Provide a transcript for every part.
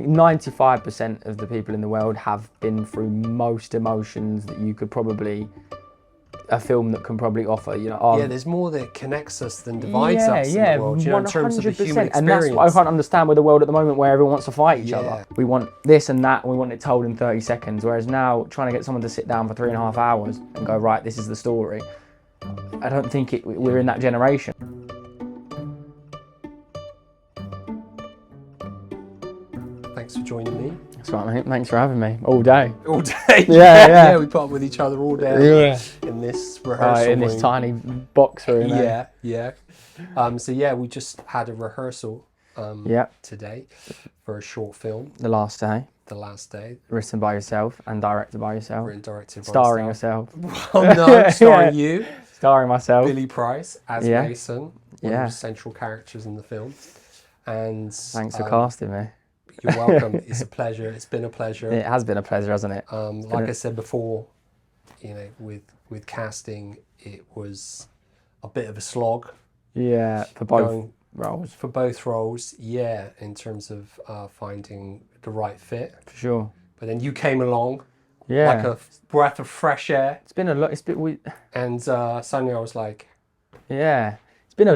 95% of the people in the world have been through most emotions that you could probably, a film that can probably offer, you know. Yeah, there's more that connects us than divides us in the world, you know, in terms of the human experience. And that's what I can't understand with the world at the moment, where everyone wants to fight each other. We want this and that, and we want it told in 30 seconds, whereas now trying to get someone to sit down for 3.5 hours and go, right, this is the story, I don't think we're in that generation. Thanks for joining me. That's right, mate. Thanks for having me. All day. All day. Yeah. We put up with each other all day. In this rehearsal in this room. tiny box room. Yeah. So yeah, we just had a rehearsal today for a short film. The last day. The last day. Written by yourself and directed by yourself. Written, directed by starring yourself. Oh no, starring you. Starring myself. Billy Price as Mason. One of the central characters in the film. And thanks for casting me. You're welcome. It's a pleasure. It's been a pleasure. It has been a pleasure, hasn't it? Like I said before, you know, with casting, it was a bit of a slog. Yeah, for both roles. For both roles, yeah, in terms of finding the right fit. For sure. But then you came along, like a breath of fresh air. It's been a lot. And suddenly I was like, yeah. It's been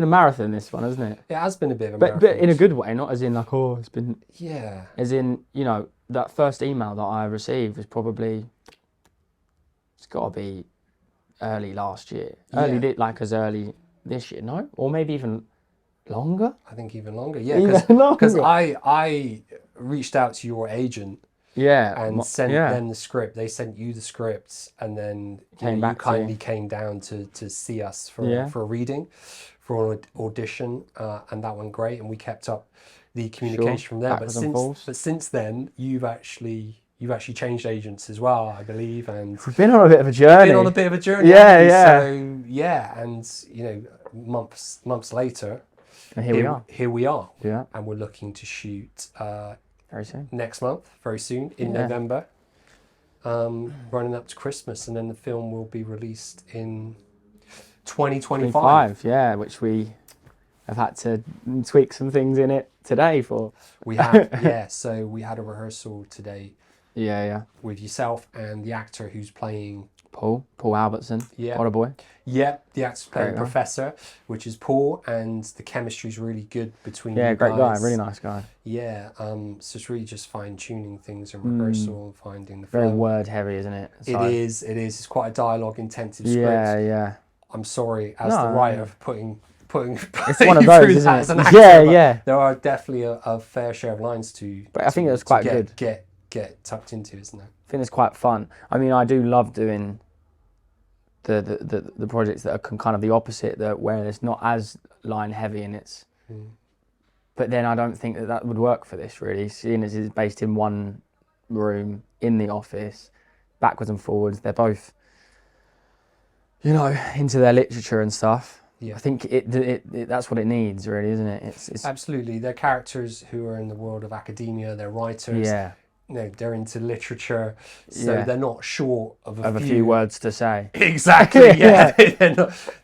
a marathon, this one, hasn't it? It has been a bit of a marathon. But in a good way, not as in like, oh, it's been... Yeah. As in, you know, that first email that I received was probably... It's got to be early last year. Early this year, no? Or maybe even longer? I think even longer, yeah. Because I reached out to your agent. Yeah, and sent them the script. They sent you the scripts, and then you kindly came down to see us for a reading, for an audition, and that went great. And we kept up the communication from there. But since then, you've actually changed agents as well, I believe. And we've been on a bit of a journey. Yeah. So and you know, months later, and here we are. Yeah. And we're looking to shoot. Very soon. Next month, very soon, in November, running up to Christmas, and then the film will be released in 2025. Yeah, which we have had to tweak some things in it today for. We have, So we had a rehearsal today. Yeah. With yourself and the actor who's playing... Paul Albertson. Yeah. What a boy. Yeah, the actor's playing Professor, which is Paul, and the chemistry's really good between you guys. Yeah, great guy, really nice guy. Yeah, so it's really just fine-tuning things in rehearsal and finding the flow. Very word-heavy, isn't it? So, it is. It's quite a dialogue-intensive script. Yeah. I'm sorry, as the writer, for putting it's one of those, isn't it? As an actor, there are definitely a fair share of lines But I think it was quite good. Get tucked into, isn't it? I think it's quite fun. I mean, I do love doing the projects that are kind of the opposite, where it's not as line heavy and it's. But then I don't think that would work for this, really, seeing as it's based in one room in the office, backwards and forwards. They're both, you know, into their literature and stuff. Yeah. I think that's what it needs, really, isn't it? It's absolutely. They're characters who are in the world of academia. They're writers. Yeah. You know, they're into literature, so they're not short of a few words to say. Exactly, yeah. they're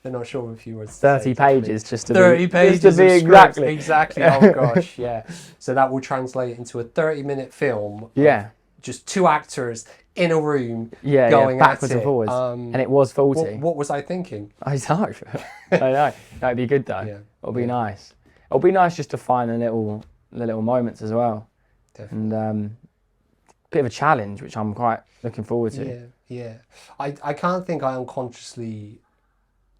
not short of a few words to 30 say. 30 pages just to 30 pages just to be exactly. Oh gosh, yeah. So that will translate into a 30-minute film. Yeah. Just two actors in a room going backwards and forwards. And it was 40. What was I thinking? I know. That'd be good though. Yeah. It'll be nice. It'll be nice just to find the little moments as well. Definitely. And bit of a challenge, which I'm quite looking forward to. Yeah. I can't think I unconsciously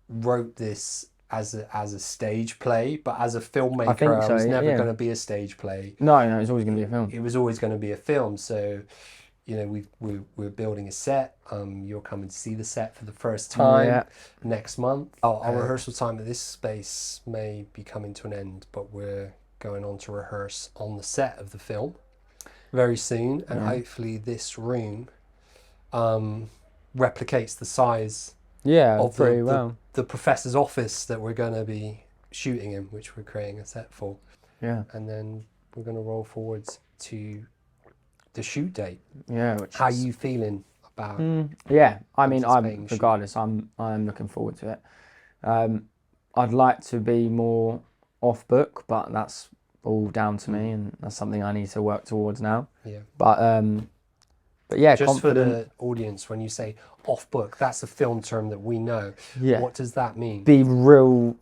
wrote this as a stage play, but as a filmmaker, I was never going to be a stage play. No, it was always going to be a film. It was always going to be a film. So, you know, we're building a set. You're coming to see the set for the first time next month. Our rehearsal time at this space may be coming to an end, but we're going on to rehearse on the set of the film very soon, and hopefully this room replicates the size of the professor's office that we're going to be shooting in, which we're creating a set for. Yeah. And then we're going to roll forwards to the shoot date. Yeah. How are you feeling about I mean, I'm looking forward to it. I'd like to be more off book, but that's all down to me, and that's something I need to work towards now. Yeah. But yeah, just confident. for the audience, when you say off book, that's a film term that we know. Yeah. What does that mean? Be real,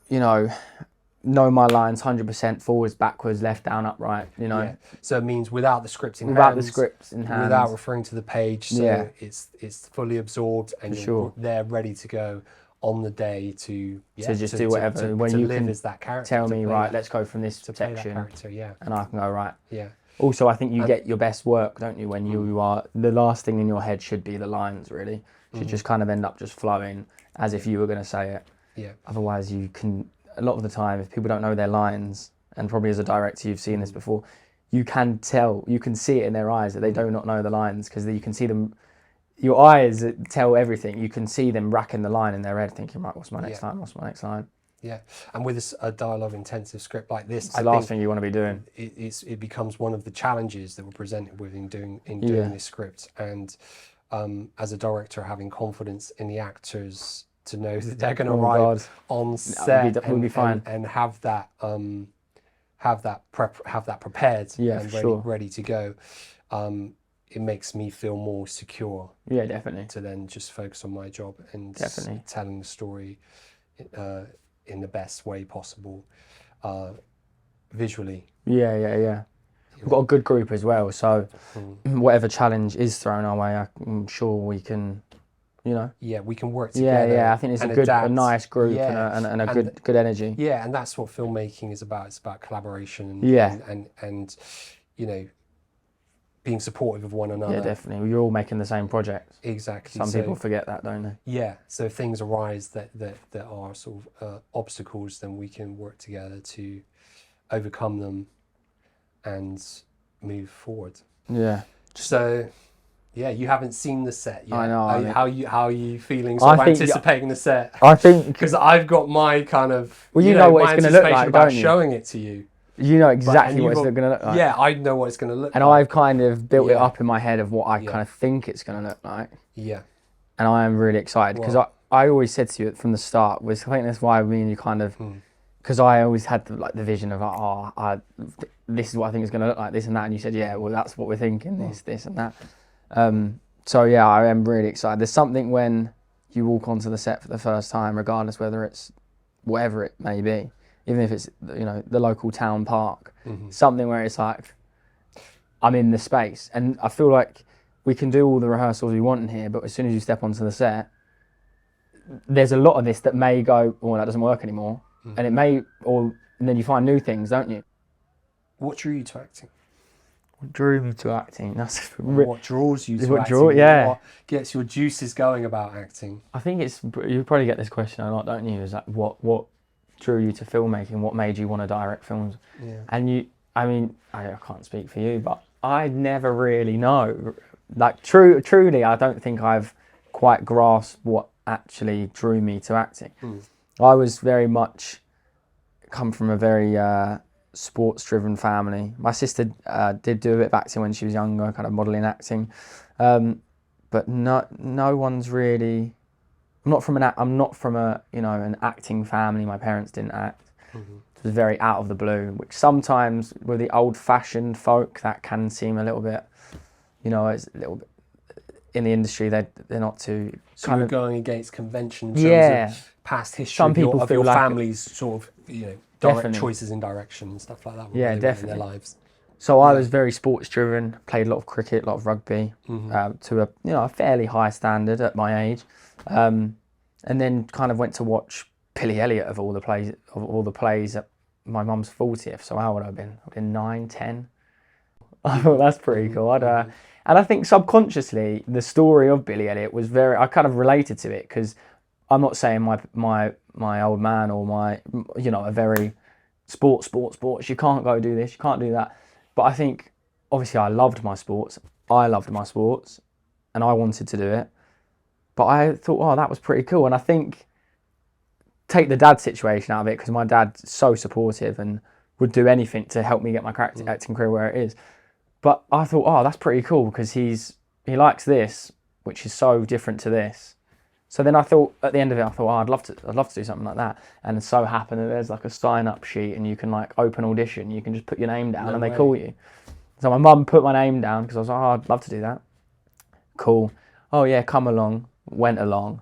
know my lines 100%, forwards, backwards, left, down, upright, Yeah. So it means without the script in without hands, the scripts in hand, without referring to the page. So Yeah. it's fully absorbed, and For you're sure. there ready to go on the day to just do whatever. When to you live can as that character. tell to me, play right, that- let's go from this to play that section, character. Yeah. and I can go, right. Yeah. Also, I think you get your best work, don't you, when you are, the last thing in your head should be the lines, really. Should just kind of end up just flowing as if you were going to say it. Yeah. Otherwise, you can, a lot of the time, if people don't know their lines, and probably as a director you've seen this before, you can tell, you can see it in their eyes that they do not know the lines, because you can see them, your eyes tell everything. You can see them racking the line in their head, thinking, right, what's my next line, what's my next line? Yeah, and with a dialogue intensive script like this, It's the last thing you want to be doing. It becomes one of the challenges that we're presented with in doing this script. And as a director, having confidence in the actors to know that they're going to arrive on set we'll be fine. and have that prepared and ready to go. It makes me feel more secure. Yeah, definitely. To then just focus on my job and telling the story in the best way possible, visually. Yeah. We've got a good group as well, so whatever challenge is thrown our way, I'm sure we can, Yeah, we can work together. Yeah. I think it's a nice group and a good energy. Yeah, and that's what filmmaking is about. It's about collaboration and being supportive of one another. Yeah, definitely. You're all making the same project. Exactly. Some people forget that, don't they? Yeah. So if things arise that are sort of obstacles, then we can work together to overcome them and move forward. Yeah. So, yeah, you haven't seen the set yet. I know. How are you feeling? Sort of anticipating the set? I think because I've got my kind of what it's going to look like, about don't you? Showing it to you. You know exactly what it's going to look like. Yeah, I know what it's going to look like. And I've kind of built it up in my head of what I kind of think it's going to look like. Yeah. And I am really excited because I always said to you from the start, I think that's why me and you kind of, because I always had the vision of, this is what I think it's going to look like, this and that. And you said, yeah, well, that's what we're thinking, this and that. So yeah, I am really excited. There's something when you walk onto the set for the first time, regardless whether it's whatever it may be, even if it's the local town park, something where it's like I'm in the space, and I feel like we can do all the rehearsals we want in here, but as soon as you step onto the set, there's a lot of this that may go, oh, that doesn't work anymore, and it may, and then you find new things, don't you? What drew you to acting? What drew me to acting? What draws you to acting? What gets your juices going about acting? I think you probably get this question a lot, don't you? Is like what drew you to filmmaking? What made you want to direct films? Yeah. And I can't speak for you, but I never really know. Like truly, I don't think I've quite grasped what actually drew me to acting. I was very much come from a very sports-driven family. My sister did do a bit of acting when she was younger, kind of modelling acting, but no one's really. I'm not from a an acting family. My parents didn't act. It was very out of the blue, which sometimes with the old-fashioned folk that can seem a little bit, it's a little bit in the industry. They're not too. So kind of going against convention in terms of past history. Some people of your family's sort of direct choices in direction and stuff like that. Yeah, definitely. In their lives. So I was very sports-driven. Played a lot of cricket, a lot of rugby, to a fairly high standard at my age. And then kind of went to watch Billy Elliot of all the plays at my mum's 40th. So how would I have been? I've been 9, 10. I thought that's pretty cool. And I think subconsciously the story of Billy Elliot was I kind of related to it, because I'm not saying my old man or my a very sports. You can't go do this. You can't do that. But I think obviously I loved my sports. And I wanted to do it. But I thought, that was pretty cool. And I think, take the dad situation out of it, because my dad's so supportive and would do anything to help me get my acting career where it is. But I thought, that's pretty cool, because he likes this, which is so different to this. So then I thought, at the end of it, I thought, oh, I'd love to do something like that. And it so happened that there's like a sign-up sheet, and you can like open audition. You can just put your name down, and they call you. So my mum put my name down because I was like, oh, I'd love to do that. Cool. Oh yeah, come along. Went along.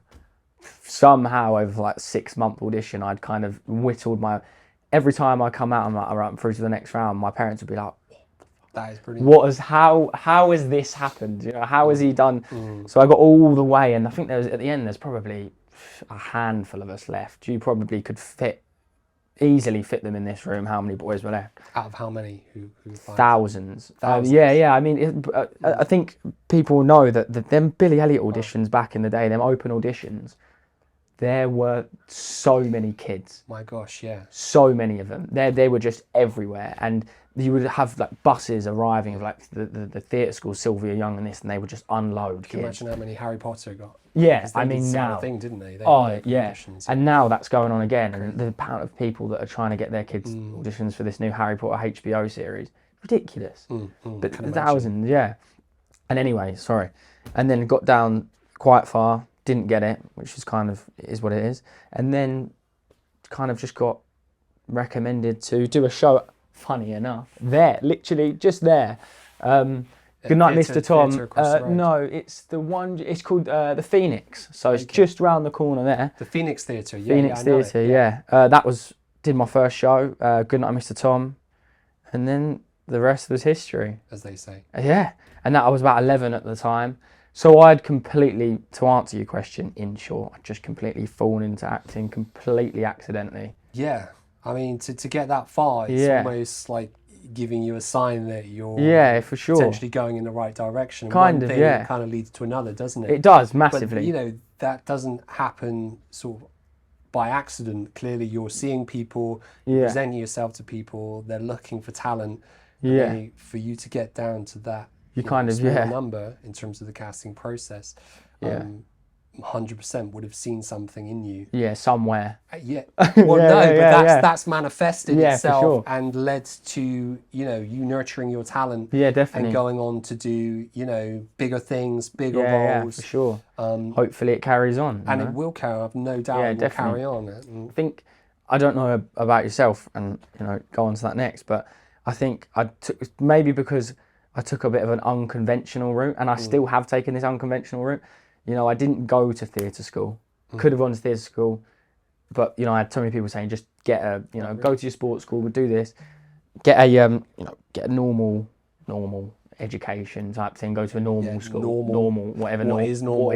Somehow over like 6-month audition, I'd kind of whittled my. Every time I come out, I'm like, all right, I'm through to the next round. My parents would be like, that is brilliant. how has this happened? You know, how has he done? So I got all the way, and I think at the end there's probably a handful of us left. You probably could easily fit them in this room. How many boys were left? Out of how many? Who Thousands. Yeah. I mean, I think people know that them Billy Elliot auditions back in the day, them open auditions, there were so many kids. My gosh, yeah. So many of them. They were just everywhere, and you would have like buses arriving of like the theatre school, Sylvia Young and this, and they would just unload Can you kids. imagine how many Harry Potter got? Yeah, I mean, did now thing, didn't they? Yeah, and now that's going on again, and the amount of people that are trying to get their kids auditions for this new Harry Potter HBO series, ridiculous. But thousands, yeah. And anyway, sorry, and then got down quite far, didn't get it, which is kind of is what it is, and then kind of just got recommended to do a show. Funny enough, literally just there. Good night, Mr. Tom. No, it's the one. It's called the Phoenix. So it's just round the corner there. The Phoenix Theatre. Yeah, Phoenix Theatre. Yeah. Did my first show. Good night, Mr. Tom, and then the rest was history, as they say. Yeah, and that I was about 11 at the time. So I'd completely, to answer your question, in short, I'd just completely fallen into acting completely accidentally. Yeah. I mean, to get that far, it's almost like giving you a sign that you're for sure potentially going in the right direction. Kind of leads to another, doesn't it? It does, massively. But, you know, that doesn't happen sort of by accident. Clearly, you're seeing people, presenting yourself to people, they're looking for talent. For you to get down to that small number in terms of the casting process. 100% would have seen something in you. Yeah, somewhere. Well, that's manifested itself and led to, you nurturing your talent. Yeah, definitely. And going on to do, bigger things, bigger roles. Yeah, for sure. Hopefully it carries on. And it will carry on. I've no doubt it will carry on. I think, I don't know about yourself and, go on to that next, but I think maybe because I took a bit of an unconventional route, and I still have taken this unconventional route. I didn't go to theatre school. Could have gone to theatre school, but I had so many people saying just get a, go to your sports school, do this, get a, get a normal education type thing. Go to a normal school, normal, whatever. What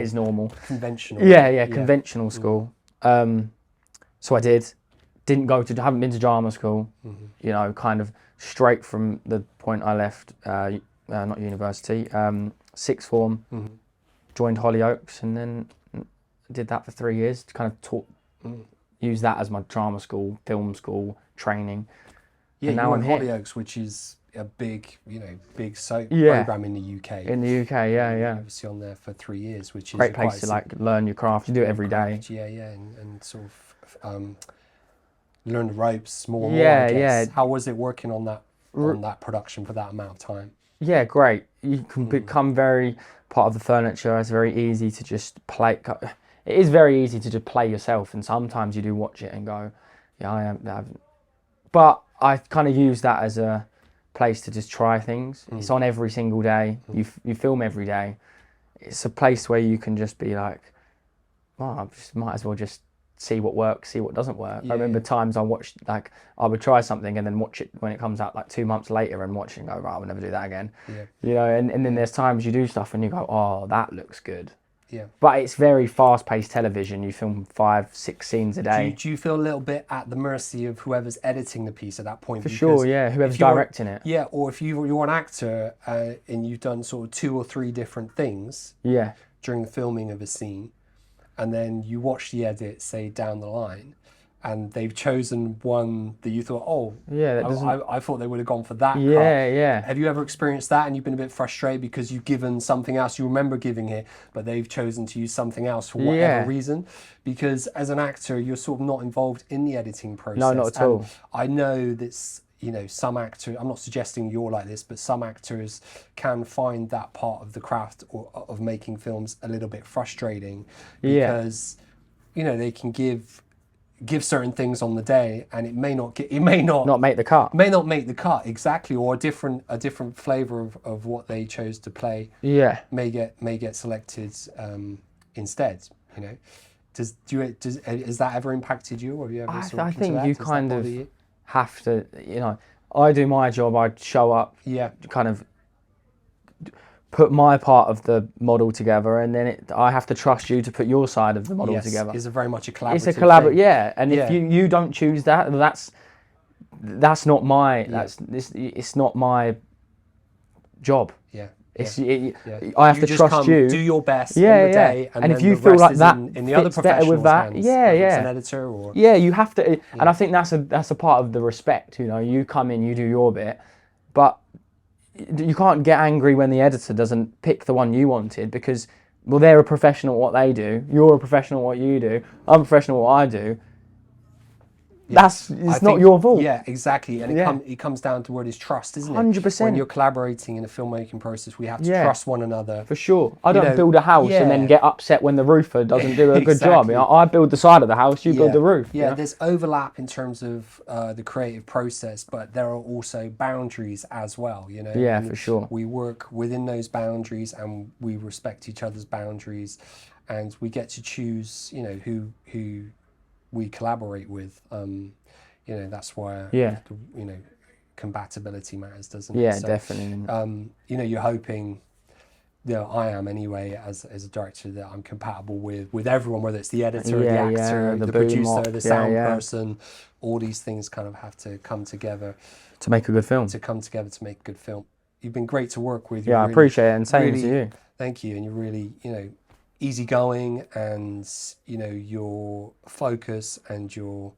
is normal? Conventional. Conventional school. So I didn't haven't been to drama school. Kind of straight from the point I left, not university, sixth form. Joined Hollyoaks, and then did that for 3 years to kind of use that as my drama school, film school training. Yeah, and now I'm here. Hollyoaks, which is a big soap program in the UK. In the UK, yeah. Obviously on there for 3 years, which is great place to like learn your craft. You do it every day. And sort of learn the ropes more. I guess. How was it working on that production for that amount of time? Yeah, great. You can become very part of the furniture. It's very easy to just play. It is very easy to just play yourself, and sometimes you do watch it and go, yeah, I am. But I kind of use that as a place to just try things. It's on every single day. You film every day. It's a place where you can just be like, well, I just might as well just see what works, see what doesn't work. I remember times I watched, like, I would try something and then watch it when it comes out like 2 months later and watch it and go, right, I would never do that again. And then there's times you do stuff and you go, oh, that looks good. But it's very fast-paced television. You film 5-6 scenes a day. Do you feel a little bit at the mercy of whoever's editing the piece at that point? For sure, whoever's directing it. Yeah, or if you're an actor and you've done sort of 2 or 3 different things during the filming of a scene, and then you watch the edit, say, down the line, and they've chosen one that you thought, I thought they would have gone for that cut. Have you ever experienced that and you've been a bit frustrated because you've given something else, you remember giving it, but they've chosen to use something else for whatever reason? Because as an actor, you're sort of not involved in the editing process. No, not at all. I know that's, you know, some actors, I'm not suggesting you're like this, but some actors can find that part of the craft of making films a little bit frustrating because, you know, they can give certain things on the day and it may not make the cut. May not make the cut, exactly, or a different flavor of what they chose to play. Yeah. May get selected instead, you know. Has that ever impacted you, or have you ever sort of I think you Does kind that of bother you? have to, you know, I do my job, I show up, kind of put my part of the model together, and then I have to trust you to put your side of the model together. It's very much a collaborative It's a collaborative, thing. and if you don't choose that, that's not my, it's not my job. I have to trust you. Do your best in the day, and if then you the feel rest like is that in the other fits better with professionals' that, hands, whether it's an editor or you have to, and I think that's a part of the respect. You know, you come in, you do your bit, but you can't get angry when the editor doesn't pick the one you wanted because, well, they're a professional at what they do. You're a professional at what you do. I'm a professional at what I do. It's not your fault. Yeah, exactly. And it comes down to what is trust, isn't it? 100%. When you're collaborating in a filmmaking process, we have to trust one another. For sure. I don't build a house and then get upset when the roofer doesn't do a good job. You know, I build the side of the house, you build the roof. Yeah, there's overlap in terms of the creative process, but there are also boundaries as well, you know. Yeah, for sure. We work within those boundaries and we respect each other's boundaries, and we get to choose, you know, who we collaborate with. You know, that's why you know, compatibility matters, doesn't it? Yeah, definitely. You know, you're hoping, you know, I am anyway as a director, that I'm compatible with everyone, whether it's the editor, the actor, the producer, the sound person. All these things kind of have to come together to make a good film. To make a good film. You've been great to work with. I appreciate it, and same to you. Thank you, and you're really, you know, easygoing, and you know, your focus and your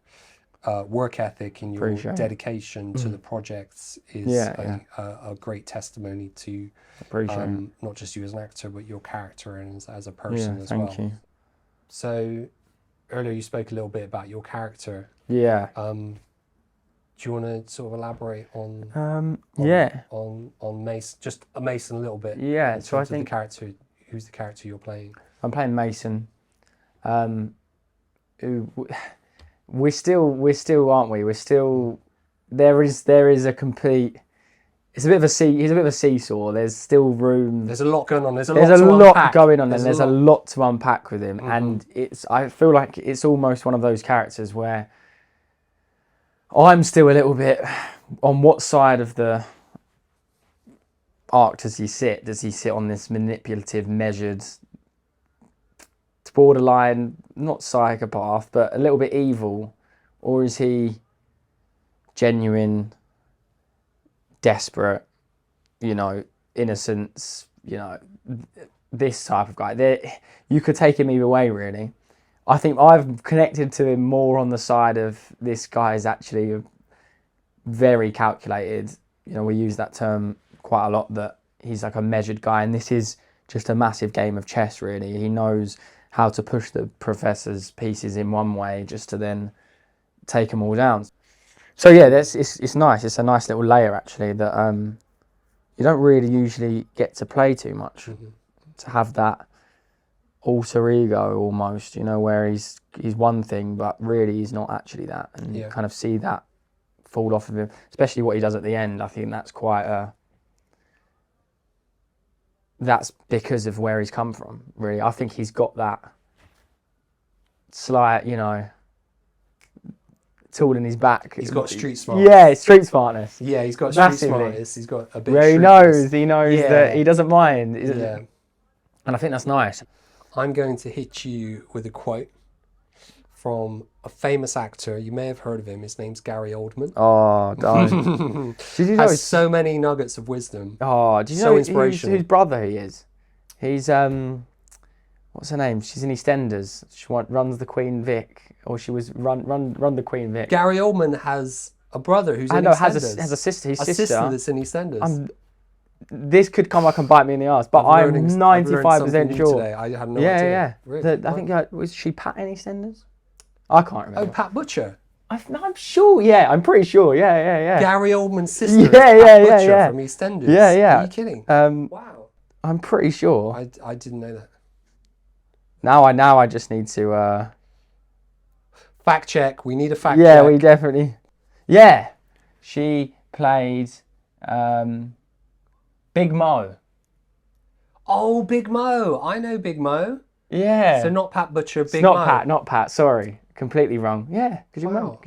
work ethic and your dedication to the projects is a great testimony to not just you as an actor, but your character and as a person as well. Thank you. So earlier you spoke a little bit about your character. Yeah. Do you want to sort of elaborate on Mason, just a Mason a little bit? Yeah. So I think the character. Who's the character you're playing? I'm playing Mason. Who we're still, aren't we? We're still. There is a complete. He's a bit of a seesaw. There's still room. There's a lot going on. There's a lot going on, and there's a lot to unpack with him. And I feel like it's almost one of those characters where I'm still a little bit on what side of the arc does he sit? Does he sit on this manipulative, measured, borderline, not psychopath, but a little bit evil? Or is he genuine, desperate, you know, innocence, you know, this type of guy? You could take him either way, really. I think I've connected to him more on the side of this guy is actually very calculated. You know, we use that term quite a lot, that he's like a measured guy, and this is just a massive game of chess, really. He knows how to push the professor's pieces in one way just to then take them all down. So yeah, it's nice. It's a nice little layer, actually, that you don't really usually get to play too much. To have that alter ego almost, you know, where he's one thing, but really he's not actually that, and you kind of see that fall off of him, especially what he does at the end. I think that's that's because of where he's come from, really. I think he's got that slight, you know, tool in his back. He's got street smartness. Yeah, street smartness. Yeah, he's got street smartness. He's got a bit where he knows that he doesn't mind. Yeah. And I think that's nice. I'm going to hit you with a quote from a famous actor. You may have heard of him. His name's Gary Oldman. Oh, don't. Did you know has so many nuggets of wisdom. Oh, do you know whose brother he is? He's what's her name? She's in EastEnders. She runs the Queen Vic, or she was run the Queen Vic. Gary Oldman has a brother who's in EastEnders. has a sister. His sister that's in EastEnders. This could come up and bite me in the arse, but I'm 95% sure. Today. I had no idea. Yeah. Really? I think was she Pat in EastEnders? I can't remember. Oh, Pat Butcher. I'm sure. Yeah, I'm pretty sure. Yeah. Gary Oldman's sister. Yeah, Butcher from EastEnders. Yeah. Are you kidding? Wow. I'm pretty sure. I didn't know that. Now I just need to. Fact check. We need a fact check. Yeah, we definitely. Yeah, she played Big Mo. Oh, Big Mo. I know Big Mo. Yeah. So not Pat Butcher, Big Mo. Not Pat. Sorry, completely wrong. Yeah, because you remember?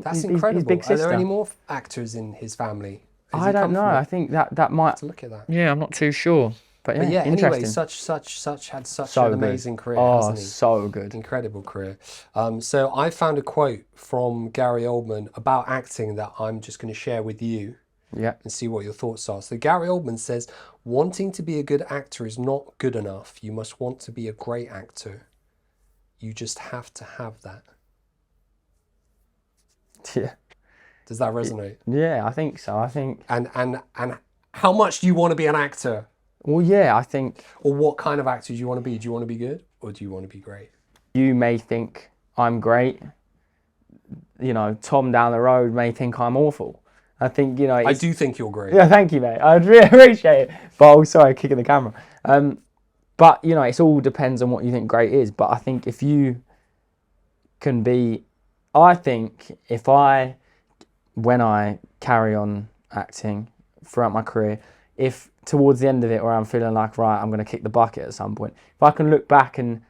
That's his incredible. big sister. Are there any more actors in his family? I don't know. I think that might. To look at that. Yeah, I'm not too sure. But yeah, anyway, interesting. had such So an good. amazing career, Oh, hasn't he? so good. Incredible career. So I found a quote from Gary Oldman about acting that I'm just going to share with you. Yeah. And see what your thoughts are. So Gary Oldman says, wanting to be a good actor is not good enough. You must want to be a great actor. You just have to have that. Yeah. Does that resonate? Yeah, I think so. I think. And how much do you want to be an actor? Well, yeah, I think. Or what kind of actor do you want to be? Do you want to be good or do you want to be great? You may think I'm great. You know, Tom down the road may think I'm awful. I think, you know... I do think you're great. Yeah, thank you, mate. I really appreciate it. But, oh, sorry, kicking the camera. But, you know, it all depends on what you think great is. But I think if you can be... I think when I carry on acting throughout my career, if towards the end of it where I'm feeling like, right, I'm going to kick the bucket at some point, if I can look back and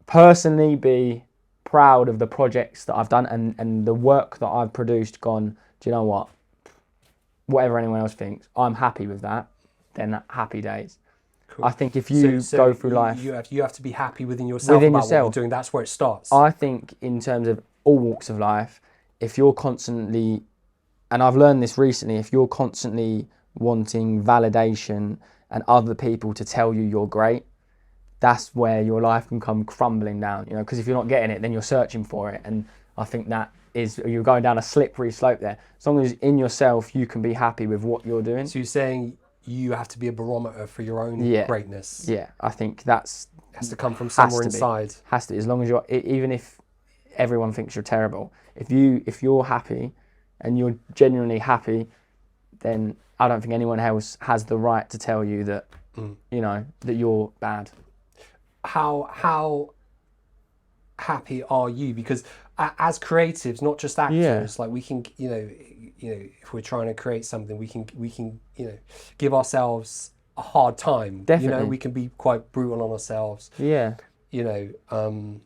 personally be proud of the projects that I've done and the work that I've produced, gone, do you know what? Whatever anyone else thinks, I'm happy with that, then happy days. Cool. I think if you go through life... You have to be happy within yourself about what you're doing. That's where it starts. I think in terms of all walks of life, if you're constantly... And I've learned this recently, if you're constantly wanting validation and other people to tell you you're great, that's where your life can come crumbling down, you know, because if you're not getting it, then you're searching for it. And I think you're going down a slippery slope there. As long as in yourself you can be happy with what you're doing. So you're saying you have to be a barometer for your own greatness. Yeah, I think it has to come from somewhere inside. Has to be. As long as even if everyone thinks you're terrible, if you're happy and you're genuinely happy, then I don't think anyone else has the right to tell you that you know that you're bad. How happy are you? Because as creatives, not just actors, like we can, you know, if we're trying to create something, we can, you know, give ourselves a hard time. Definitely. You know, we can be quite brutal on ourselves. Yeah. You know,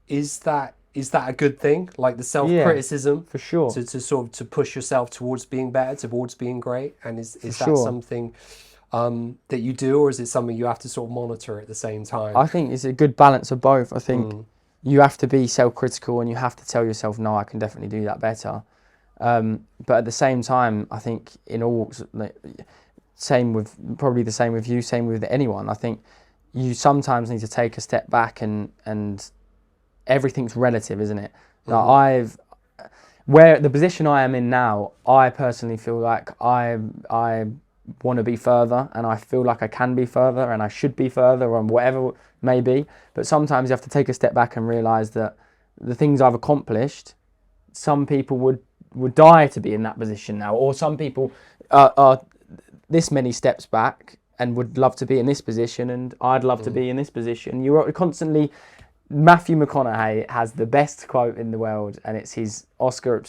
is that a good thing? Like the self-criticism, for sure, to sort of to push yourself towards being better, towards being great, and is that something that you do, or is it something you have to sort of monitor at the same time? I think it's a good balance of both. I think you have to be self-critical and you have to tell yourself, no, I can definitely do that better. But at the same time, I think in all walks, same with you, same with anyone. I think you sometimes need to take a step back and everything's relative, isn't it? Like where the position I am in now, I personally feel like I want to be further, and I feel like I can be further, and I should be further, or whatever it may be. But sometimes you have to take a step back and realise that the things I've accomplished, some people would die to be in that position now, or some people are this many steps back and would love to be in this position, and I'd love to be in this position. You're constantly... Matthew McConaughey has the best quote in the world, and it's his Oscar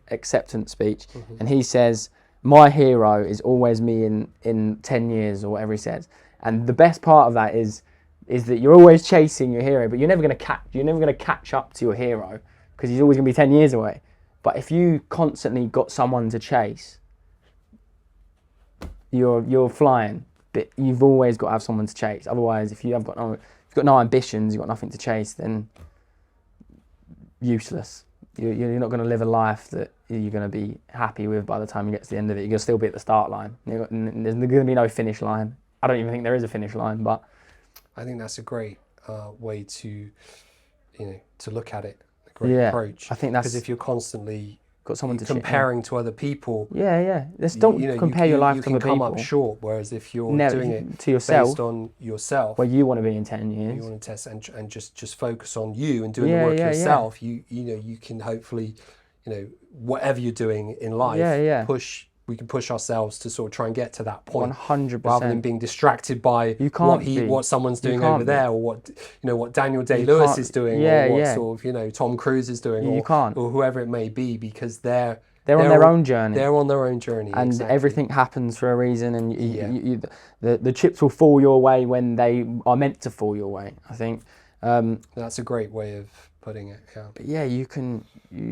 acceptance speech, and he says, "My hero is always me in 10 years," or whatever he says. And the best part of that is that you're always chasing your hero, but you're never going to catch up to your hero, because he's always going to be 10 years away. But if you constantly got someone to chase, you're flying. But you've always got to have someone to chase. Otherwise, if you've got no ambitions, you've got nothing to chase, then useless. You're not going to live a life that you're going to be happy with by the time you get to the end of it. You're going to still be at the start line. There's going to be no finish line. I don't even think there is a finish line, but... I think that's a great way to look at it. A great approach. I think that's... Because if you're constantly... got someone to comparing to other people. Don't compare your life to other people. You can come up short. Whereas if you're doing it to yourself, based on yourself, where you want to be in 10 years, you want to test and just focus on you and doing the work yourself. You can hopefully you know, whatever you're doing in life, we can push ourselves to sort of try and get to that point 100%. rather than being distracted by what someone's doing over there, or what Daniel Day-Lewis is doing, or what sort of Tom Cruise is doing, or whoever it may be, because they're on their own journey. They're on their own journey, and everything happens for a reason, and the chips will fall your way when they are meant to fall your way, I think. That's a great way of putting it. Yeah. But yeah, you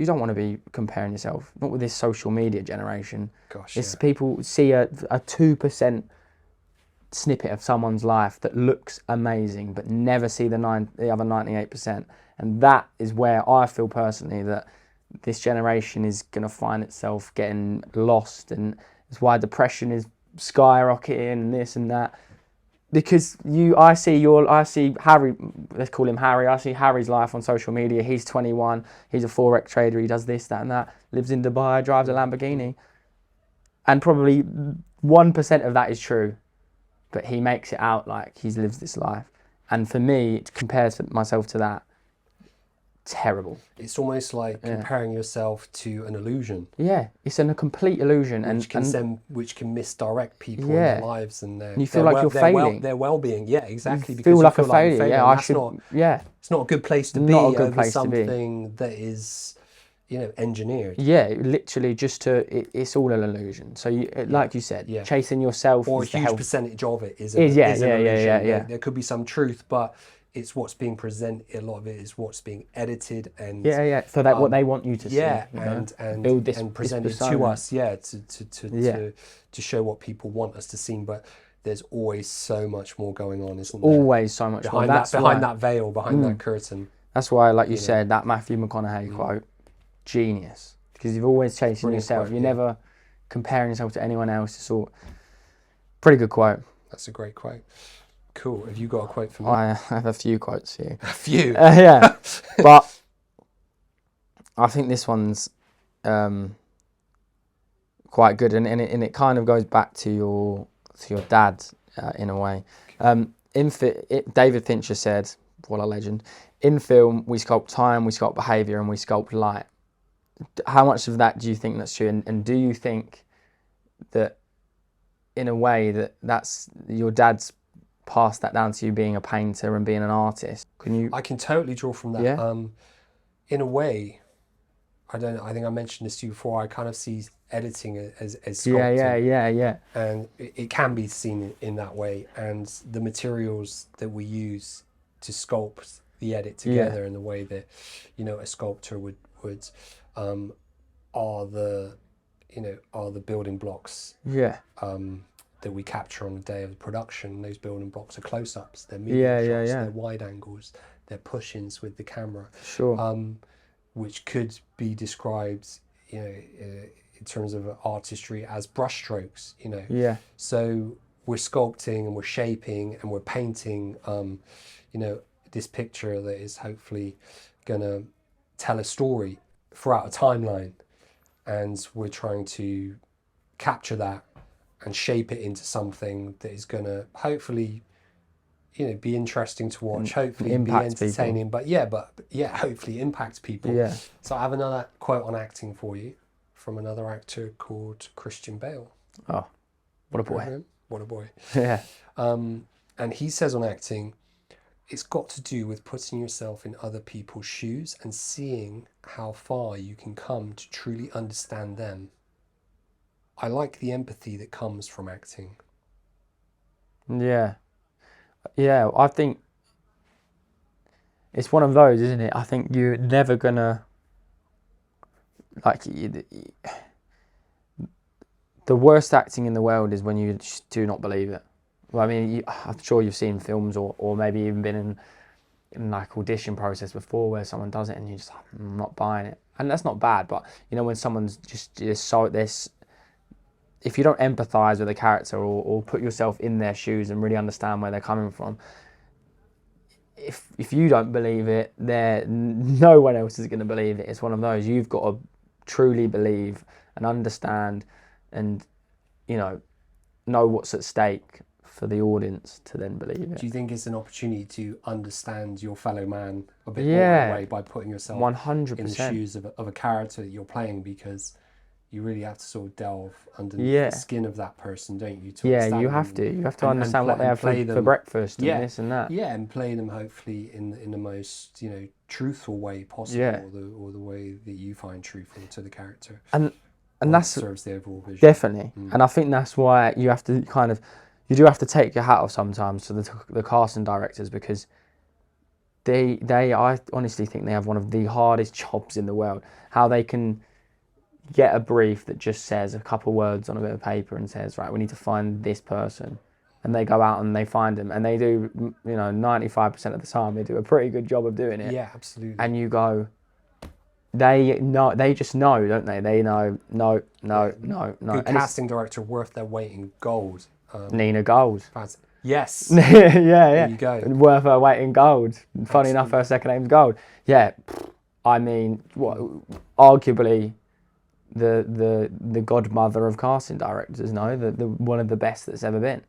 don't want to be comparing yourself, not with this social media generation. Gosh, people see a 2% snippet of someone's life that looks amazing, but never see the other 98%. And that is where I feel personally that this generation is going to find itself getting lost, and it's why depression is skyrocketing and this and that. Because I see Harry, let's call him Harry, I see Harry's life on social media. He's 21, he's a Forex trader, he does this, that and that, lives in Dubai, drives a Lamborghini. And probably 1% of that is true, but he makes it out like he lives this life. And for me, it compares myself to that. Terrible. It's almost like comparing yourself to an illusion. Yeah, it's a complete illusion, which can misdirect people in their lives and you feel like you're failing. Their well-being. Yeah, exactly. You feel like a failure. Yeah, it's not a good place to be. Not a good place to be. Something that is, engineered. Yeah, literally it's all an illusion. So like you said, chasing yourself, or a huge percentage of it is an illusion. Yeah. There could be some truth, but it's what's being presented. A lot of it is what's being edited and so that what they want you to see. And presented to us. To show what people want us to see. But there's always so much more going on, isn't there? Always so much behind more. Behind that veil, behind that curtain. That's why, like you said, that Matthew McConaughey quote, genius, because you've always chasing yourself. You're never comparing yourself to anyone else. It's pretty good quote. That's a great quote. Cool. Have you got a quote for me? I have a few quotes here. A few? Yeah. But I think this one's quite good, and it kind of goes back to your dad in a way. David Fincher said, what a legend, in film we sculpt time, we sculpt behaviour, and we sculpt light. How much of that do you think that's true? And do you think that in a way that's your dad's passed that down to you being a painter and being an artist? I can totally draw from that. Yeah? In a way, I think I mentioned this to you before, I kind of see editing as sculpting. Yeah. And it can be seen in that way. And the materials that we use to sculpt the edit together in the way that, a sculptor would are the building blocks. Yeah. That we capture on the day of the production. Those building blocks are close-ups, they're medium shots, they're wide angles, they're push-ins with the camera. Sure. Which could be described, in terms of artistry as brushstrokes. Yeah. So we're sculpting and we're shaping and we're painting, this picture that is hopefully gonna tell a story throughout a timeline, and we're trying to capture that and shape it into something that is going to hopefully, be interesting to watch, hopefully be entertaining, people. but hopefully impact people. Yeah. So I have another quote on acting for you from another actor called Christian Bale. Oh, what a boy. What a boy. Yeah. And he says on acting, it's got to do with putting yourself in other people's shoes and seeing how far you can come to truly understand them. I like the empathy that comes from acting. Yeah, I think it's one of those, isn't it? I think you're never gonna, the worst acting in the world is when you just do not believe it. Well, I mean, I'm sure you've seen films or maybe even been in like audition process before where someone does it and you're just like, I'm not buying it. And that's not bad, but when someone's just so this, if you don't empathise with a character or put yourself in their shoes and really understand where they're coming from, if you don't believe it, no one else is going to believe it. It's one of those. You've got to truly believe and understand and, know what's at stake for the audience to then believe it. Do you think it's an opportunity to understand your fellow man a bit more in a way by putting yourself 100%. in the shoes of a character that you're playing, because you really have to sort of delve underneath the skin of that person, don't you? To understand you have them. to. You have to understand what they have for breakfast and this and that. Yeah, and play them hopefully in the most, you know, truthful way possible, or the way that you find truthful to the character. And that serves the overall vision. Definitely. And I think that's why you have to you do have to take your hat off sometimes to the casting directors, because I honestly think they have one of the hardest jobs in the world. How they can get a brief that just says a couple words on a bit of paper and says, right, we need to find this person, and they go out and they find them, and they do, you know, 95% of the time they do a pretty good job of doing it. Yeah, absolutely. And you go, they just know, don't they? They know, no. Good casting director worth their weight in gold. Nina Gold. Yes. Yeah. There you go. Worth her weight in gold. Funny enough, her second name's Gold. Yeah. I mean, arguably the godmother of casting directors, no? The one of the best that's ever been.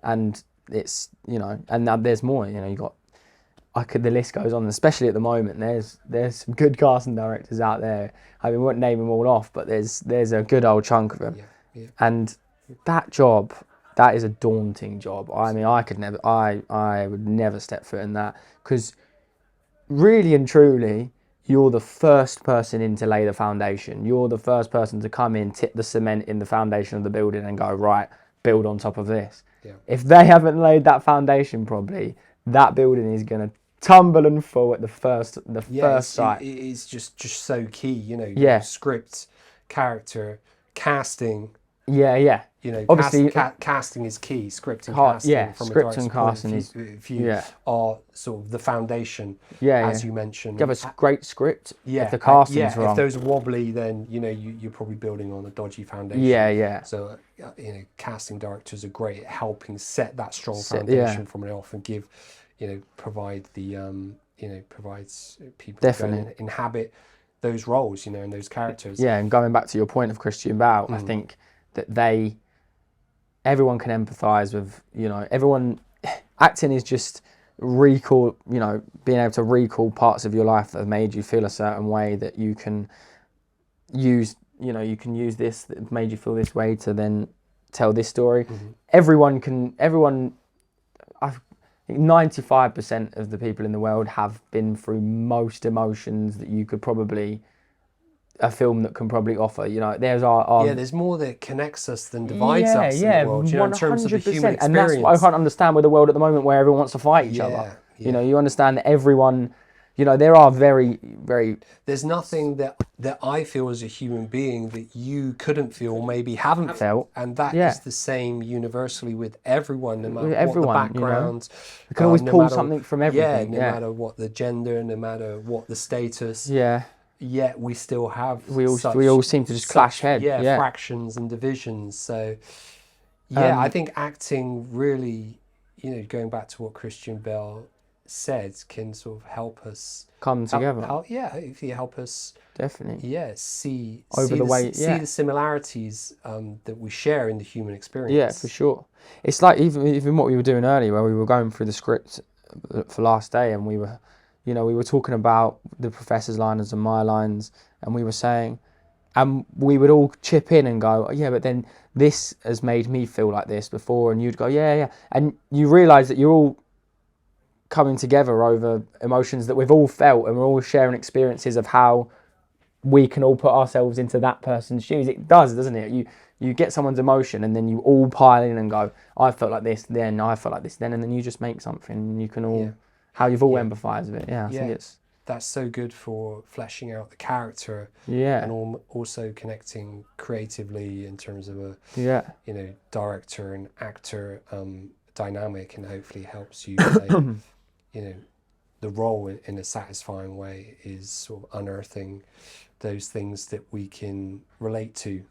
And it's, you know, and now there's more, you know, you got, the list goes on, especially at the moment. There's some good casting directors out there. I mean, we won't name them all off, but there's a good old chunk of them. Yeah. And that job, that is a daunting job. I mean, I would never step foot in that, because really and truly, you're the first person in to lay the foundation. You're the first person to come in, tip the cement in the foundation of the building and go, right, build on top of this. Yeah. If they haven't laid that foundation properly, that building is going to tumble and fall at the first sight. It is just so key, you know. Script, character, casting. Yeah. You know, obviously, casting is key. Script and casting. Yeah, from script a and casting is. If you are sort of the foundation, as you mentioned. You have a great script. If the casting's wrong. If those are wobbly, then you know you're probably building on a dodgy foundation. Yeah. So you know, casting directors are great at helping set that strong foundation from it off, and give, you know, provide the provides people definitely to inhabit those roles, you know, and those characters. Yeah, and going back to your point of Christian Bale, I think that everyone can empathise with, you know, everyone. Acting is just being able to recall parts of your life that have made you feel a certain way, that you can use, you know, you can use this that made you feel this way to then tell this story. Everyone, I think 95% of the people in the world have been through most emotions that you could probably, a film that can probably offer. You know, there's there's more that connects us than divides us in the world, you know, in terms of the human experience. And that's what I can't understand with the world at the moment, where everyone wants to fight each other. You know, you understand that everyone, you know, there are very, very... There's nothing that I feel as a human being that you couldn't feel, maybe haven't felt. And that is the same universally with everyone, no matter what the background. You know? You can always pull something from everything. No matter what the gender, no matter what the status. Yet we still have we all seem to just clash heads. Fractions and divisions. So I think acting really, you know, going back to what Christian Bale said, can sort of help us come together. If you help us definitely. See the similarities that we share in the human experience. Yeah, for sure. It's like even what we were doing earlier, where we were going through the script for last day, and we were talking about the professor's lines and my lines, and we were saying, and we would all chip in and go, yeah, but then this has made me feel like this before, and you'd go, yeah, and you realise that you're all coming together over emotions that we've all felt, and we're all sharing experiences of how we can all put ourselves into that person's shoes. It does, doesn't it? You get someone's emotion, and then you all pile in and go, I felt like this then, I felt like this then, and then you just make something, and you can all... How you've all empathised with it, I think that's so good for fleshing out the character, and also connecting creatively in terms of a you know, director and actor dynamic, and hopefully helps you play you know, the role in a satisfying way, is sort of unearthing those things that we can relate to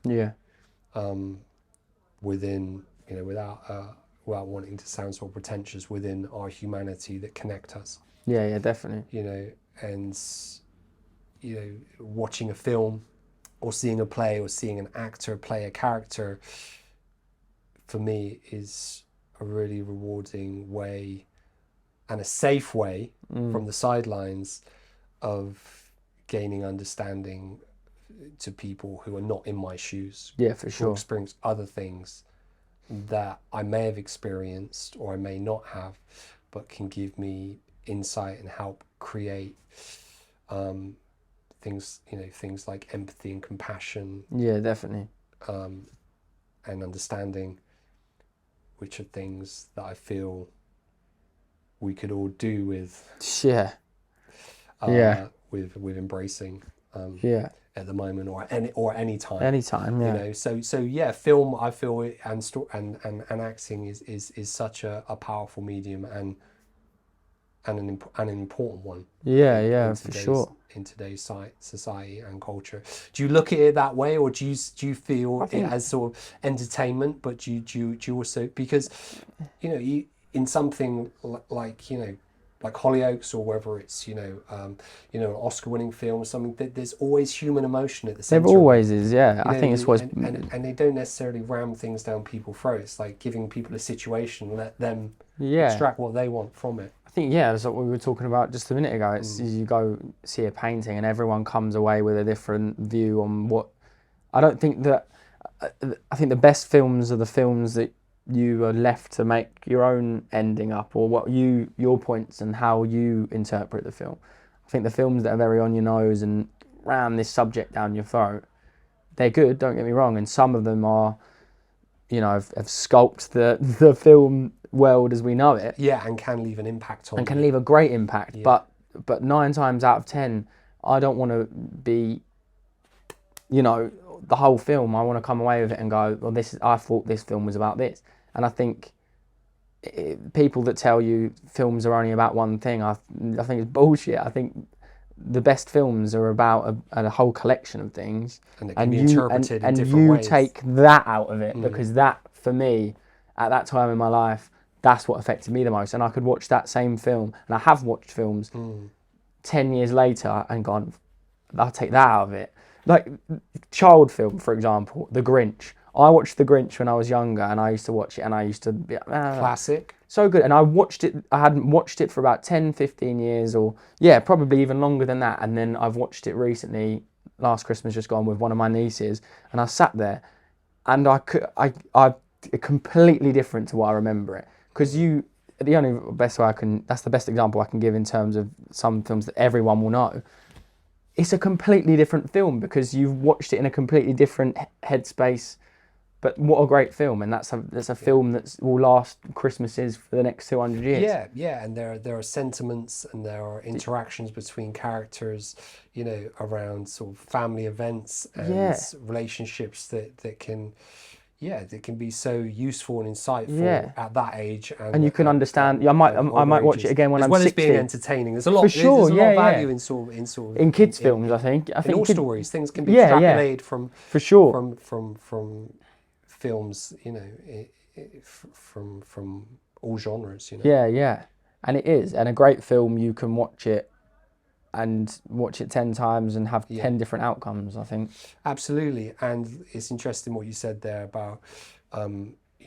within, you know, without wanting to sound sort of pretentious, within our humanity that connect us. Yeah, definitely. You know, and, you know, watching a film or seeing a play or seeing an actor play a character, for me, is a really rewarding way and a safe way from the sidelines of gaining understanding to people who are not in my shoes. Yeah, for who sure. experience other things that I may have experienced or I may not have, but can give me insight and help create things, things like empathy and compassion. Yeah, definitely. And understanding, which are things that I feel we could all do with. Yeah. With embracing. Yeah. At the moment, or any time. Anytime, yeah. So yeah, film, I feel, and acting is such a powerful medium and an important one. Yeah, for sure. In today's society and culture, do you look at it that way, or do you feel it as sort of entertainment? But do you also, because you in something like like Hollyoaks, or whether it's an Oscar-winning film or something, there's always human emotion at the center. There always is, yeah. I think it's what's and they don't necessarily ram things down people's throats, like giving people a situation, let them extract what they want from it. I think that's what we were talking about just a minute ago. It's you go see a painting and everyone comes away with a different view on what. I don't think that. I think the best films are the films that you are left to make your own ending up, or what your points and how you interpret the film. I think the films that are very on your nose and ram this subject down your throat, they're good, don't get me wrong, and some of them are, have sculpted the film world as we know it. Yeah, and can leave an impact on. And can leave a great impact, but 9 times out of 10, I don't want to be, the whole film. I want to come away with it and go, well, I thought this film was about this. And I think people that tell you films are only about one thing, I think it's bullshit. I think the best films are about a whole collection of things, and it can be interpreted in different ways. Take that out of it, because that, for me, at that time in my life, that's what affected me the most. And I could watch that same film, and I have watched films 10 years later and gone, I'll take that out of it. Like child film, for example, The Grinch. I watched The Grinch when I was younger, and I used to watch it, and I used to be classic. So good. And I watched it. I hadn't watched it for about 10, 15 years, or probably even longer than that. And then I've watched it recently, last Christmas just gone, with one of my nieces, and I sat there, and I completely different to what I remember it. Because the only best way that's the best example I can give in terms of some films that everyone will know. It's a completely different film because you've watched it in a completely different headspace. But what a great film, and that's a film that will last Christmases for the next 200 years. Yeah, and there are sentiments and there are interactions between characters, around sort of family events and relationships that can be so useful and insightful at that age. And you can understand. I might watch it again when I'm 60. As well as being entertaining, there's a lot. For sure, there's a lot of value in kids' films. I think in all stories, things can be extrapolated from for sure from films, from all genres. Yeah, and it is, and a great film, you can watch it 10 times and have 10 different outcomes, I think. Absolutely. And it's interesting what you said there about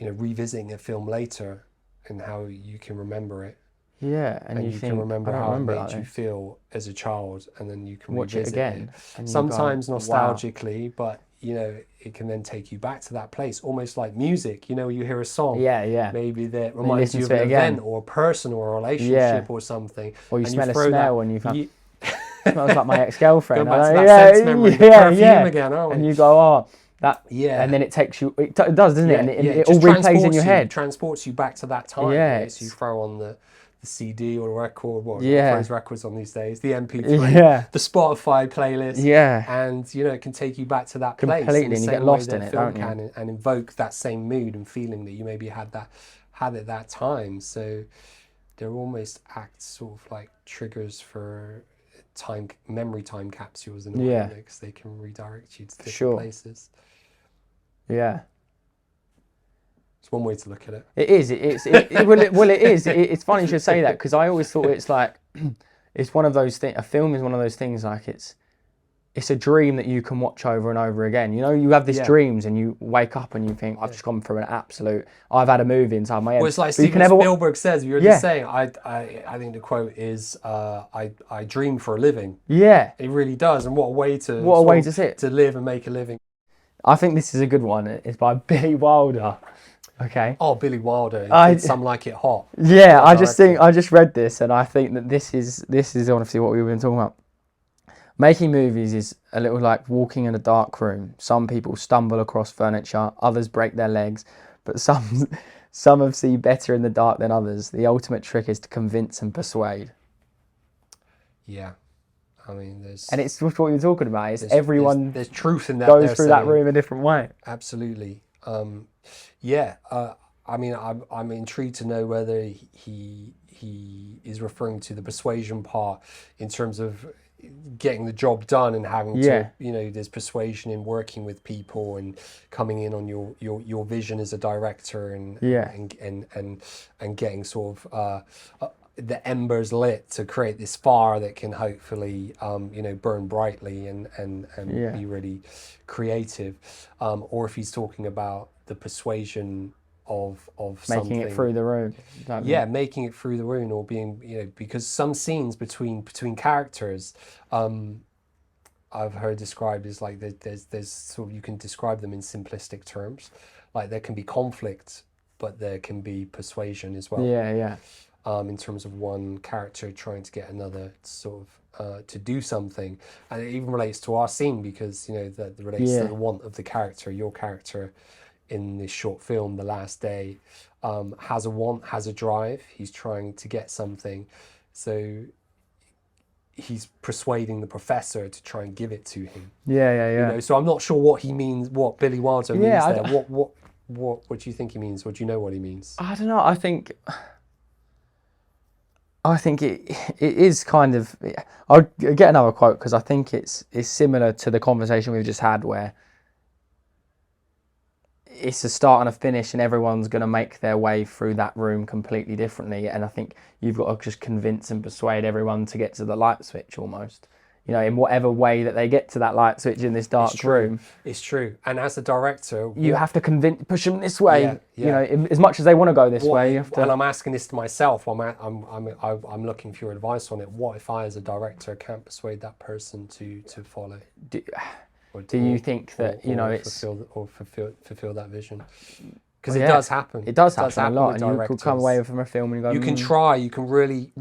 revisiting a film later and how you can remember it. Yeah, and you can remember how it made you feel as a child, and then you can watch it again. Sometimes nostalgically, but it can then take you back to that place, almost like music. You hear a song, maybe that reminds you of an event or a person or a relationship or something, or you smell a smell and it smells like my ex-girlfriend. Go back to that sense memory, perfume again, aren't we? And you go, and then it takes you. It does, doesn't it? And it all replays in your head, transports you back to that time. So you throw on the CD or a record, throws records on these days, the MP3, the Spotify playlist, and it can take you back to that place completely, and you get lost in it, don't you? And invoke that same mood and feeling that you maybe had at that time. So they're almost act sort of like triggers for memory time capsules in a way, because they can redirect you to different places. Yeah. It's one way to look at it. It is. It is. It's funny you should say that, because I always thought it's like, it's one of those things. A film is one of those things, like it's it's a dream that you can watch over and over again. You know, you have these dreams and you wake up and you think, I've just gone through I've had a movie inside my head. Well, it's like But Steven Spielberg says, you're just saying, I think the quote is, I dream for a living. Yeah. It really does. And what a way to to live and make a living. I think this is a good one. It's by Billy Wilder. Okay. Oh, Billy Wilder. Did Some Like It Hot. Yeah, I just read this and I think that this is honestly what we've been talking about. Making movies is a little like walking in a dark room. Some people stumble across furniture, others break their legs, but some have seen better in the dark than others. The ultimate trick is to convince and persuade. Yeah. I mean, and it's what you're talking about. It's everyone. There's truth in that. Goes through that room a different way. Absolutely. Yeah. I mean, I'm intrigued to know whether he is referring to the persuasion part in terms of getting the job done and having to, you know, there's persuasion in working with people and coming in on your vision as a director and getting sort of the embers lit to create this fire that can hopefully you know, burn brightly and be really creative, or if he's talking about the persuasion of something. Making it through the room. Making it through the room, or being, you know, because some scenes between characters, I've heard described as like there's sort of, you can describe them in simplistic terms, like there can be conflict, but there can be persuasion as well. In terms of one character trying to get another sort of to do something, and it even relates to our scene because, you know, that relates to the want of the character. Your character in this short film, The Last Day, has a want, has a drive. He's trying to get something, so he's persuading the professor to try and give it to him. You know, so I'm not sure what he means, what Billy Wilder means there. What do you think he means? Or do you know what he means? I don't know. I think it is kind of. I'll get another quote because I think it's similar to the conversation we've just had, where it's a start and a finish, and everyone's going to make their way through that room completely differently. And I think you've got to just convince and persuade everyone to get to the light switch almost. You know, in whatever way that they get to that light switch in this dark room. It's true. And as a director, you have to push them this way. You know, as much as they want to go this way, you have to. And I'm asking this to myself. I'm looking for your advice on it. What if I, as a director, can't persuade that person to follow? Do you think that, you know, it's fulfill that vision? Because it does happen. It does happen a lot, and you could come away from a film and go. You can try. You can really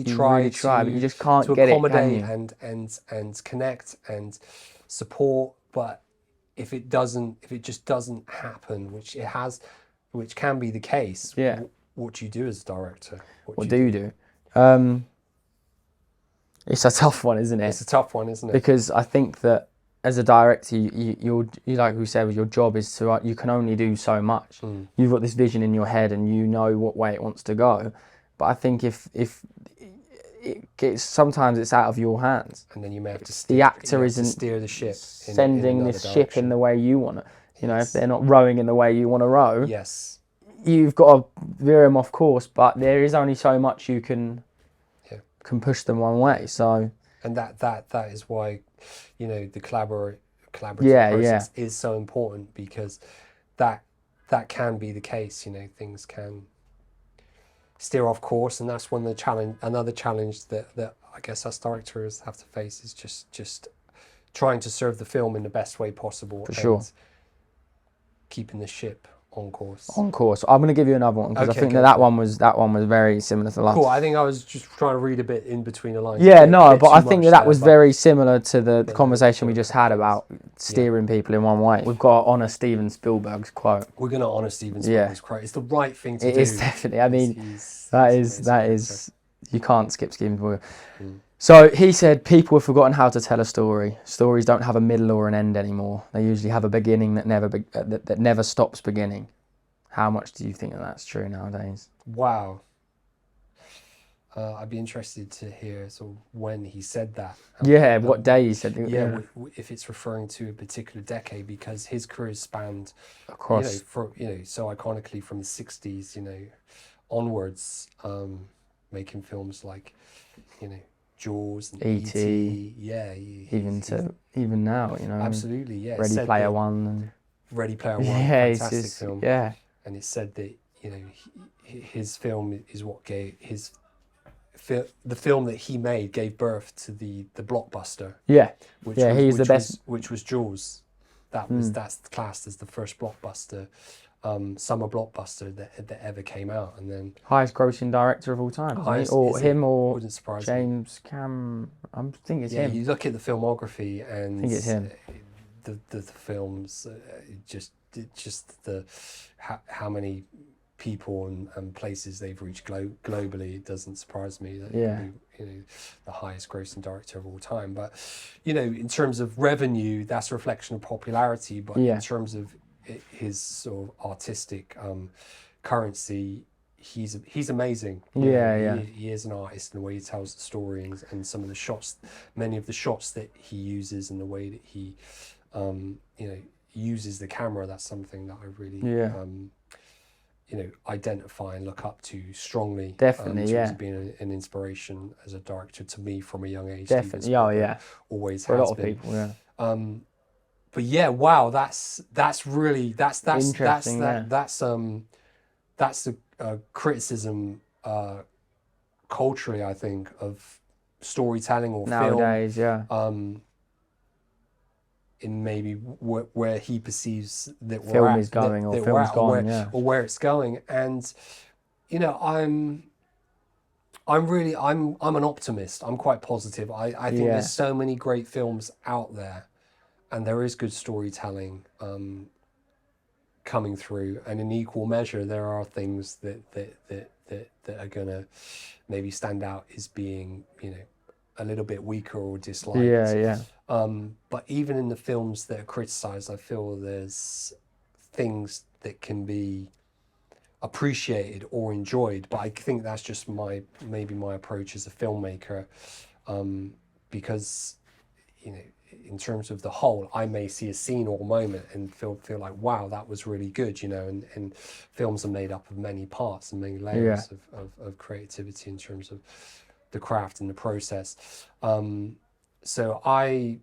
try, but you just can't to get accommodate it, and connect and support. But if it just doesn't happen, which can be the case. What do you do as a director? What do you do? It's a tough one, isn't it? It's a tough one, isn't it? Because I think that, as a director, you like we said, your job is to, you can only do so much. You've got this vision in your head and you know what way it wants to go. But I think if sometimes it's out of your hands. And then you may have to the actor isn't steer the ship, sending this ship in the way you want it. You know, if they're not rowing in the way you want to row, you've got to veer them off course. But there is only so much you can push them one way. So. And that is why, you know, the collaborative process is so important, because that can be the case. You know, things can steer off course, and that's one of another challenge that I guess us directors have to face is just trying to serve the film in the best way possible. For sure. Keeping the ship on course. On course. I'm going to give you another one because I think that one was very similar to the last. Cool. I think I was just trying to read a bit in between the lines. Yeah, no, but I think that was very similar to the conversation we just had about steering people in one way. We've got to honour Steven Spielberg's quote. We're going to honour Steven Spielberg's quote. It's the right thing to do. It is definitely. I mean, that is. You can't skip Steven Spielberg. So he said, people have forgotten how to tell a story. Stories don't have a middle or an end anymore. They usually have a beginning that never stops beginning. How much do you think that that's true nowadays? Wow. I'd be interested to hear sort of when he said that. What day he said it. If it's referring to a particular decade, because his career spanned across, so iconically from the 60s, onwards, making films like, Jaws and E.T. Yeah, even now, you know. Absolutely, yeah. Ready Player One. And Ready Player One, yeah, fantastic film. Yeah. And it said that, you know, his film is what gave the film that he made gave birth to the blockbuster. Yeah. Which the best. Which was Jaws. That's classed as the first blockbuster, summer blockbuster that ever came out, and then highest grossing director of all time, or him, or wouldn't surprise James Cam. I think it's him. You look at the filmography, and I think it's him. The films, just the how many people and places they've reached globally, it doesn't surprise me that he'd be, you know, the highest grossing director of all time. But, you know, in terms of revenue, that's a reflection of popularity. But in terms of his sort of artistic currency, he's amazing. He is an artist in the way he tells the story, and some of the shots, many of the shots that he uses, and the way that he you know, uses the camera. That's something that I really you know, identify and look up to strongly. Definitely, in terms of being an inspiration as a director to me from a young age. Definitely, always for has a lot of been. people. Yeah. But yeah, wow, that's really that's interesting. That's a criticism culturally, I think, of storytelling or nowadays, film. In maybe where he perceives that film is going, or film's gone, or where it's going. And, you know, I'm an optimist. I'm quite positive. I think there's so many great films out there, and there is good storytelling coming through, and in equal measure there are things that are gonna maybe stand out as being, you know, a little bit weaker or disliked. But even in the films that are criticised, I feel there's things that can be appreciated or enjoyed. But I think that's just maybe my approach as a filmmaker, because, you know, in terms of the whole, I may see a scene or a moment and feel like, wow, that was really good, you know. And films are made up of many parts and many layers of creativity in terms of the craft and the process. So I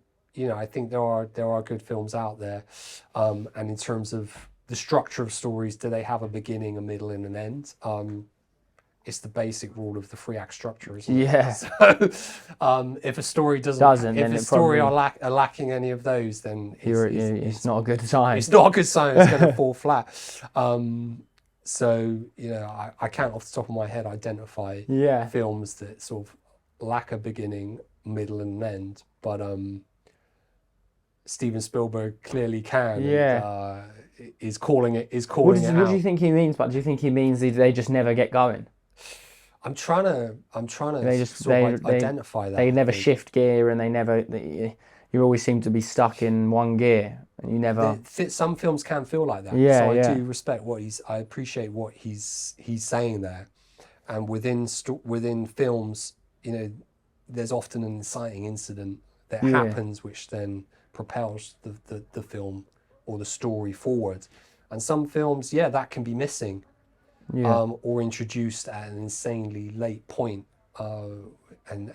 think there are good films out there. And in terms of the structure of stories, do they have a beginning, a middle, and an end? It's the basic rule of the 3-act structure, isn't it? Yeah. So if a story if a story are lacking any of those, then it's not a good sign. It's not a good sign. It's going to fall flat. So, you know, I can't off the top of my head identify films that sort of lack a beginning, middle, and an end. But Steven Spielberg clearly can. Yeah. And, is calling it out. What do you think he means? But do you think he means they just never get going? I'm trying to identify that. They never shift gear, and you always seem to be stuck in one gear, and you never. Some films can feel like that. Yeah, so I do respect I appreciate what he's saying there, and within films, you know, there's often an inciting incident that happens, which then propels the film or the story forward. And some films, that can be missing. Or introduced at an insanely late point, and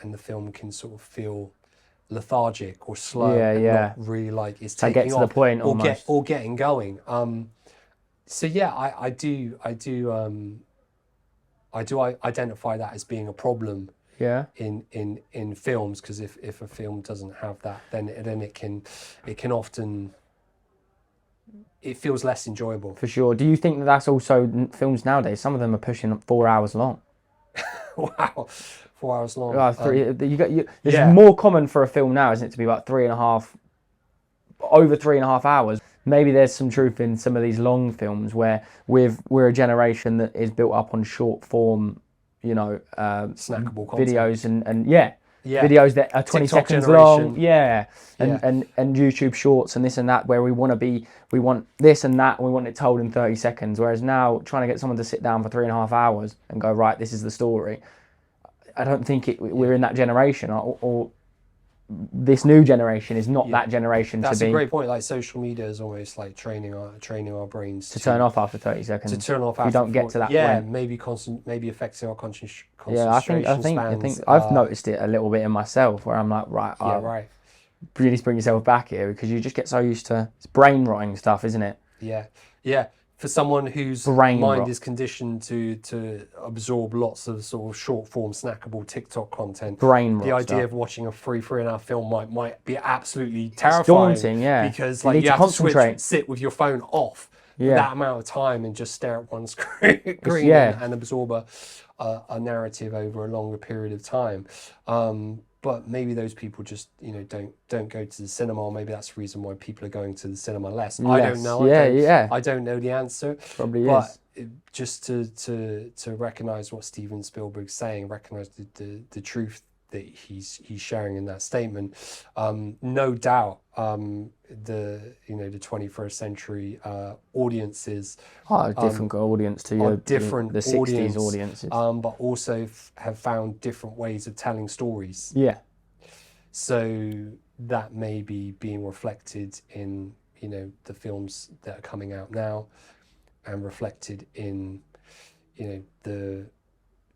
the film can sort of feel lethargic or slow, not really like it's taking off. Get to the point or getting going. So I do identify that as being a problem. In films, because if a film doesn't have that, then it can often. It feels less enjoyable. For sure. Do you think that that's also films nowadays? Some of them are pushing 4 hours long. Wow, 4 hours long. It's more common for a film now, isn't it, to be about over 3.5 hours. Maybe there's some truth in some of these long films where we're a generation that is built up on short form, you know, snackable content. Videos and videos that are 20 TikTok seconds generation. long, and YouTube shorts and this and that, where we want this and that, and we want it told in 30 seconds. Whereas now, trying to get someone to sit down for 3.5 hours and go, right, this is the story. I don't think we're in that generation, or this new generation is not that generation That's to be. a great point. Like social media is almost like training our brains to turn off after 30 seconds. To turn off if after you don't get to that point. maybe affecting our concentration I think I've noticed it a little bit in myself where I'm like, right. You need to bring yourself back here because you just get so used to it's brain rotting stuff, isn't it? Yeah. For someone whose mind is conditioned to absorb lots of sort of short form snackable TikTok content, the idea of watching a 3.5 film might be absolutely terrifying. It's daunting, because like you have to sit with your phone off for that amount of time and just stare at one screen and absorb a narrative over a longer period of time. But maybe those people just, don't go to the cinema. Or maybe that's the reason why people are going to the cinema less. I don't know. I don't know the answer. Probably but just to recognize what Steven Spielberg's saying, recognize the truth that he's sharing in that statement. No doubt, the 21st century audiences a different audience to the 60s audiences, but also have found different ways of telling stories. So that may be being reflected in the films that are coming out now, and reflected in the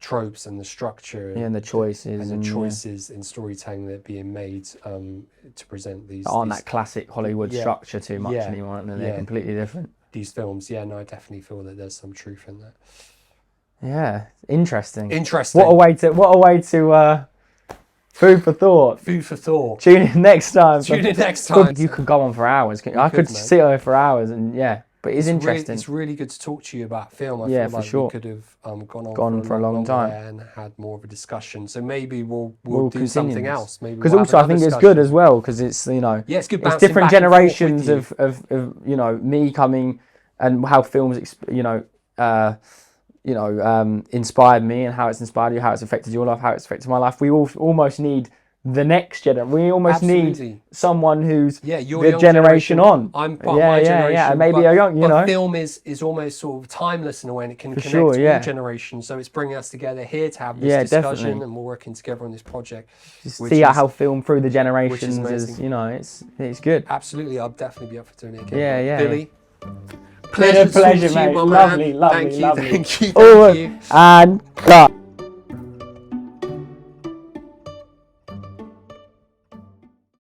tropes and the structure and the choices in storytelling that are being made to present these aren't that classic Hollywood structure too much anymore, and they're completely different. These films, I definitely feel that there's some truth in that. Interesting. What a way to food for thought. Tune in next time. You could go on for hours. I could sit here for hours and but it's interesting. It's really good to talk to you about film. I feel like we could have gone for a long time and had more of a discussion. So maybe we'll do something else. Maybe because also I think it's good as well because it's it's good. It's different generations of me coming and how films inspired me and how it's inspired you, how it's affected your life, how it's affected my life. We all almost need the next generation. We almost need someone who's the generation on. I'm part of my generation. And maybe a young, But film is almost sort of timeless in a way, and it can connect all generations. So it's bringing us together here to have this discussion, and we're working together on this project. Just see how film through the generations is, it's good. Absolutely, I'll definitely be up for doing it again. Billy, pleasure, mate. Lovely. Thank you. And cut.